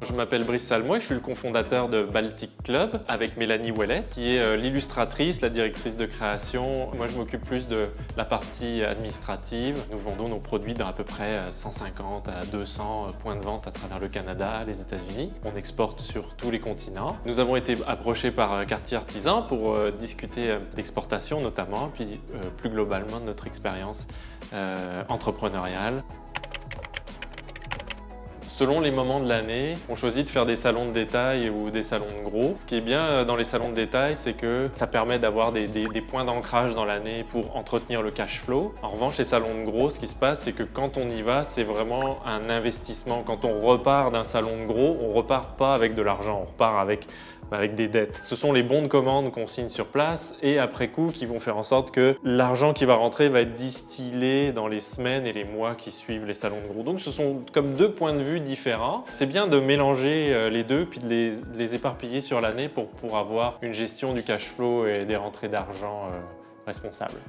Je m'appelle Brice Salmoy, je suis le cofondateur de Baltic Club avec Mélanie Ouellet, qui est l'illustratrice, la directrice de création. Moi, je m'occupe plus de la partie administrative. Nous vendons nos produits dans à peu près 150 à 200 points de vente à travers le Canada, les États-Unis. On exporte sur tous les continents. Nous avons été approchés par Quartier Artisan pour discuter d'exportation notamment, puis plus globalement de notre expérience entrepreneuriale. Selon les moments de l'année, on choisit de faire des salons de détail ou des salons de gros. Ce qui est bien dans les salons de détail, c'est que ça permet d'avoir des points d'ancrage dans l'année pour entretenir le cash flow. En revanche, les salons de gros, ce qui se passe, c'est que quand on y va, c'est vraiment un investissement. Quand on repart d'un salon de gros, on repart pas avec de l'argent, on repart avec des dettes. Ce sont les bons de commande qu'on signe sur place et après coup qui vont faire en sorte que l'argent qui va rentrer va être distillé dans les semaines et les mois qui suivent les salons de gros. Donc ce sont comme deux points de vue différents. C'est bien de mélanger les deux puis de les éparpiller sur l'année pour avoir une gestion du cash flow et des rentrées d'argent responsables.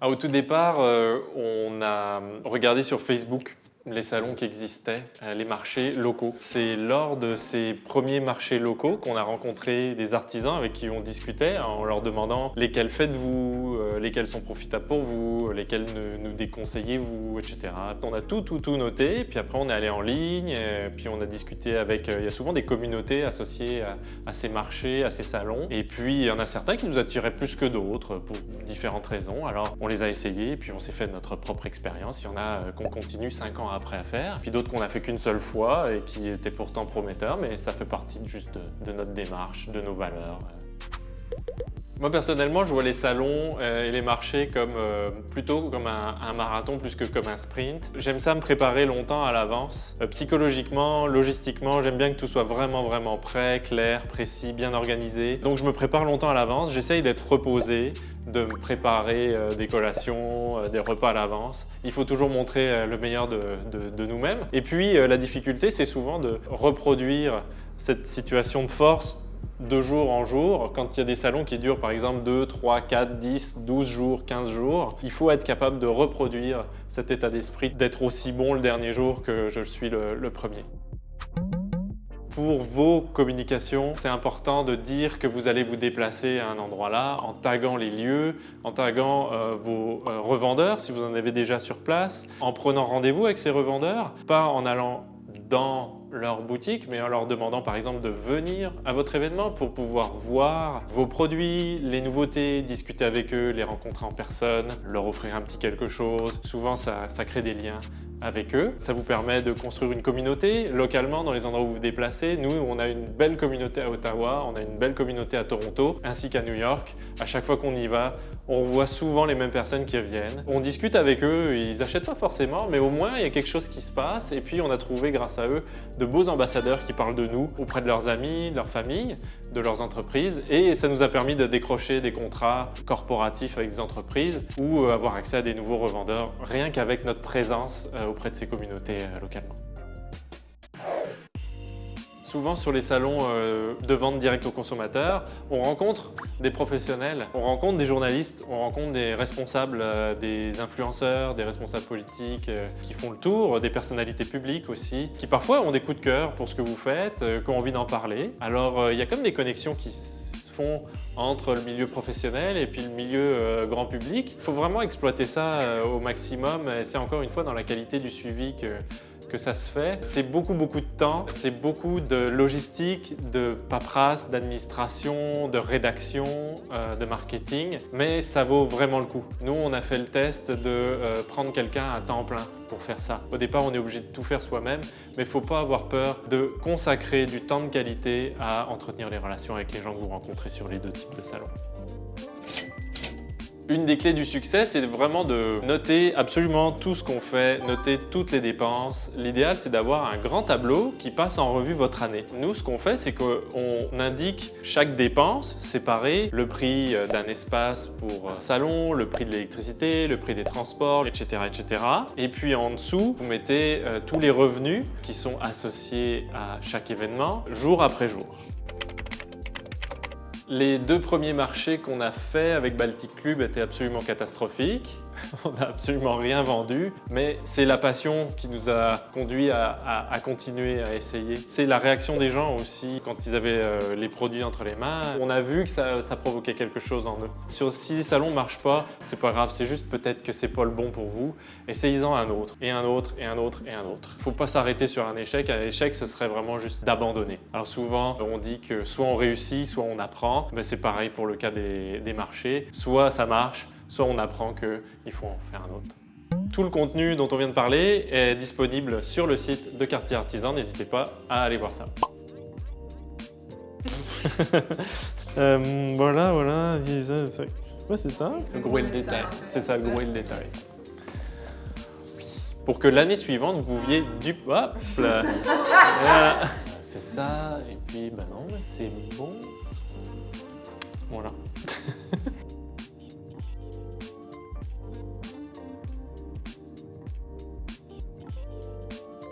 Au tout départ, on a regardé sur Facebook les salons qui existaient, les marchés locaux. C'est lors de ces premiers marchés locaux qu'on a rencontré des artisans avec qui on discutait en leur demandant lesquels faites-vous, lesquels sont profitables pour vous, lesquels nous déconseillez-vous, etc. On a tout noté, puis après on est allé en ligne, puis on a discuté avec... il y a souvent des communautés associées à ces marchés, à ces salons, et puis il y en a certains qui nous attiraient plus que d'autres pour différentes raisons. Alors on les a essayés, puis on s'est fait notre propre expérience. Il y en a qu'on continue 5 ans après à faire, puis d'autres qu'on a fait qu'une seule fois et qui étaient pourtant prometteurs, mais ça fait partie juste de notre démarche, de nos valeurs. Moi personnellement, je vois les salons et les marchés comme, plutôt comme un marathon plus que comme un sprint. J'aime ça me préparer longtemps à l'avance. Psychologiquement, logistiquement, j'aime bien que tout soit vraiment prêt, clair, précis, bien organisé. Donc je me prépare longtemps à l'avance, j'essaye d'être reposé, de me préparer des collations, des repas à l'avance. Il faut toujours montrer le meilleur de nous-mêmes. Et puis la difficulté, c'est souvent de reproduire cette situation de force de jour en jour. Quand il y a des salons qui durent par exemple 2, 3, 4, 10, 12 jours, 15 jours, il faut être capable de reproduire cet état d'esprit, d'être aussi bon le dernier jour que je suis le premier. Pour vos communications, c'est important de dire que vous allez vous déplacer à un endroit là en taguant les lieux, en taguant vos revendeurs si vous en avez déjà sur place, en prenant rendez-vous avec ces revendeurs, pas en allant dans leur boutique, mais en leur demandant par exemple de venir à votre événement pour pouvoir voir vos produits, les nouveautés, discuter avec eux, les rencontrer en personne, leur offrir un petit quelque chose. Souvent ça crée des liens avec eux. Ça vous permet de construire une communauté localement dans les endroits où vous vous déplacez. Nous, on a une belle communauté à Ottawa, on a une belle communauté à Toronto, ainsi qu'à New York. À chaque fois qu'on y va, on voit souvent les mêmes personnes qui reviennent. On discute avec eux, ils n'achètent pas forcément, mais au moins il y a quelque chose qui se passe. Et puis on a trouvé grâce à eux de beaux ambassadeurs qui parlent de nous auprès de leurs amis, de leur famille, de leurs entreprises. Et ça nous a permis de décrocher des contrats corporatifs avec des entreprises ou avoir accès à des nouveaux revendeurs, rien qu'avec notre présence auprès de ces communautés localement. Souvent sur les salons de vente directe aux consommateurs, on rencontre des professionnels, on rencontre des journalistes, on rencontre des responsables, des influenceurs, des responsables politiques qui font le tour, des personnalités publiques aussi, qui parfois ont des coups de cœur pour ce que vous faites, qui ont envie d'en parler. Alors il y a comme des connexions qui se font entre le milieu professionnel et puis le milieu grand public. Il faut vraiment exploiter ça au maximum et c'est encore une fois dans la qualité du suivi que ça se fait. C'est beaucoup de temps, c'est beaucoup de logistique, de paperasse, d'administration, de rédaction, de marketing, mais ça vaut vraiment le coup. Nous, on a fait le test de prendre quelqu'un à temps plein pour faire ça. Au départ, on est obligé de tout faire soi-même, mais il ne faut pas avoir peur de consacrer du temps de qualité à entretenir les relations avec les gens que vous rencontrez sur les deux types de salons. Une des clés du succès, c'est vraiment de noter absolument tout ce qu'on fait, noter toutes les dépenses. L'idéal, c'est d'avoir un grand tableau qui passe en revue votre année. Nous, ce qu'on fait, c'est qu'on indique chaque dépense séparée, le prix d'un espace pour un salon, le prix de l'électricité, le prix des transports, etc., etc. Et puis en dessous, vous mettez tous les revenus qui sont associés à chaque événement, jour après jour. Les 2 premiers marchés qu'on a fait avec Baltic Club étaient absolument catastrophiques. On n'a absolument rien vendu, mais c'est la passion qui nous a conduit à continuer à essayer. C'est la réaction des gens aussi quand ils avaient les produits entre les mains. On a vu que ça provoquait quelque chose en eux. Si les salons ne marchent pas, c'est pas grave, c'est juste peut-être que c'est pas le bon pour vous. Essayez-en un autre, et un autre, et un autre, et un autre. Faut pas s'arrêter sur un échec. Un échec, ce serait vraiment juste d'abandonner. Alors souvent, on dit que soit on réussit, soit on apprend. Mais c'est pareil pour le cas des marchés. Soit ça marche, soit on apprend qu'il faut en faire un autre. Tout le contenu dont on vient de parler est disponible sur le site de Quartier Artisan, n'hésitez pas à aller voir ça. Voilà. Ouais, c'est ça. Le gros et le détail. C'est ça, le gros et le détail. Oui. Pour que l'année suivante, vous pouviez hop là. Voilà. C'est ça, et puis, bah non, c'est bon. Voilà.